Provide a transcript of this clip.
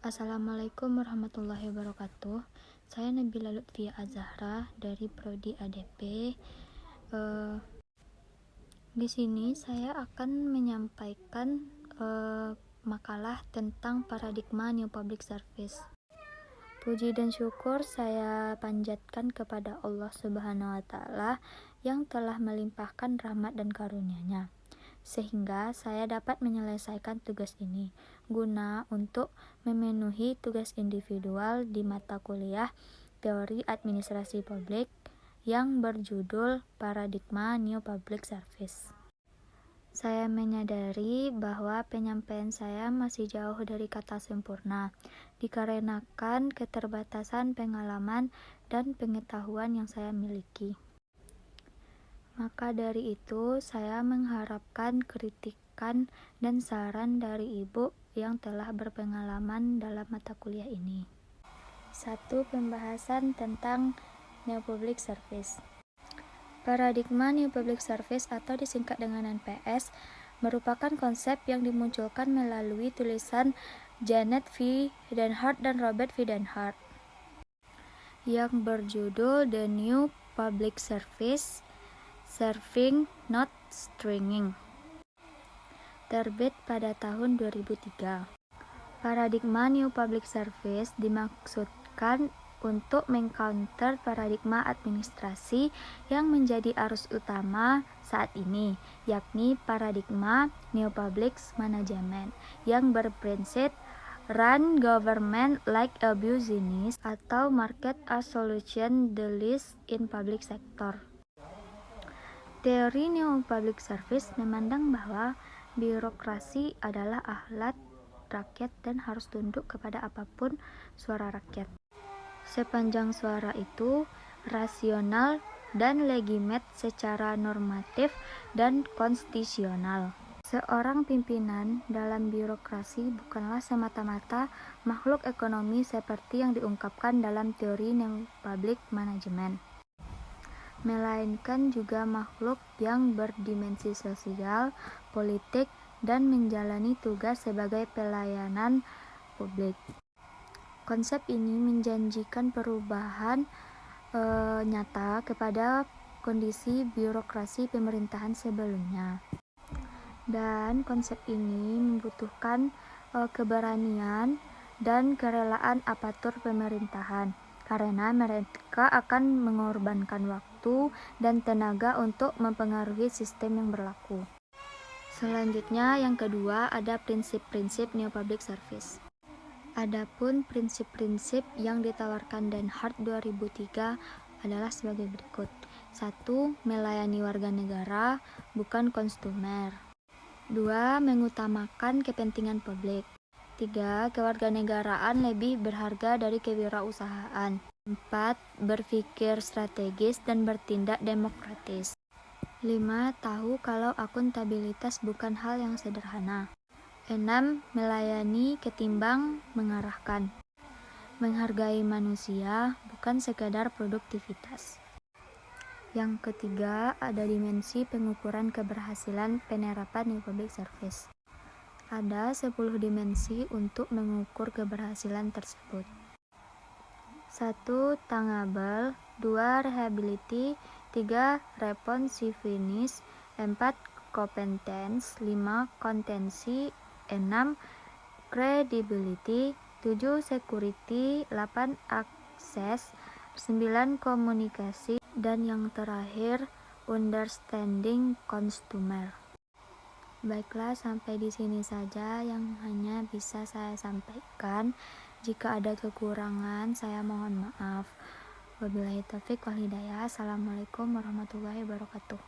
Assalamualaikum warahmatullahi wabarakatuh. Saya Nabila Lutfia Azahra dari Prodi ADP. Di sini saya akan menyampaikan makalah tentang paradigma New Public Service. Puji dan syukur saya panjatkan kepada Allah Subhanahu wa Ta'ala yang telah melimpahkan rahmat dan karunia-Nya, sehingga saya dapat menyelesaikan tugas ini guna untuk memenuhi tugas individual di mata kuliah Teori Administrasi Publik yang berjudul Paradigma New Public Service. Saya menyadari bahwa penyampaian saya masih jauh dari kata sempurna, dikarenakan keterbatasan pengalaman dan pengetahuan yang saya miliki. Maka dari itu, saya mengharapkan kritikan dan saran dari Ibu yang telah berpengalaman dalam mata kuliah ini. 1. Pembahasan tentang New Public Service. Paradigma New Public Service atau disingkat dengan NPS merupakan konsep yang dimunculkan melalui tulisan Janet V. Denhart dan Robert V. Denhart yang berjudul The New Public Service, Serving Not Stringing, terbit pada tahun 2003. Paradigma New Public Service dimaksudkan untuk mengcounter paradigma administrasi yang menjadi arus utama saat ini, yakni paradigma New Public Management yang berprinsip Run Government like a business atau Market as Solution the least in Public Sector. Teori New Public Service memandang bahwa birokrasi adalah alat rakyat dan harus tunduk kepada apapun suara rakyat, sepanjang suara itu rasional dan legitimate secara normatif dan konstitusional. Seorang pimpinan dalam birokrasi bukanlah semata-mata makhluk ekonomi seperti yang diungkapkan dalam teori New Public Management, melainkan juga makhluk yang berdimensi sosial, politik, dan menjalani tugas sebagai pelayanan publik. Konsep ini menjanjikan perubahan nyata kepada kondisi birokrasi pemerintahan sebelumnya. Dan konsep ini membutuhkan keberanian dan kerelaan aparatur pemerintahan, karena mereka akan mengorbankan waktu dan tenaga untuk mempengaruhi sistem yang berlaku. Selanjutnya, yang kedua, ada prinsip-prinsip New Public Service. Adapun prinsip-prinsip yang ditawarkan Denhart 2003 adalah sebagai berikut. 1. Melayani warga negara, bukan konsumer. 2. Mengutamakan kepentingan publik. 3. Kewarganegaraan lebih berharga dari kewirausahaan. 4. Berpikir strategis dan bertindak demokratis. 5. Tahu kalau akuntabilitas bukan hal yang sederhana. 6. Melayani ketimbang mengarahkan. Menghargai manusia, bukan sekadar produktivitas. Yang ketiga, ada dimensi pengukuran keberhasilan penerapan New Public Service. Ada 10 dimensi untuk mengukur keberhasilan tersebut. 1. Tangible. 2. Reliability. 3. Responsiveness. 4. Competence. 5. Kontensi. 6. Credibility. 7. Security. 8. Access. 9. Komunikasi. Dan yang terakhir, understanding consumer. Baiklah, sampai di sini saja yang hanya bisa saya sampaikan. Jika ada kekurangan, saya mohon maaf. Wabillahi taufiq wal hidayah. Assalamualaikum warahmatullahi wabarakatuh.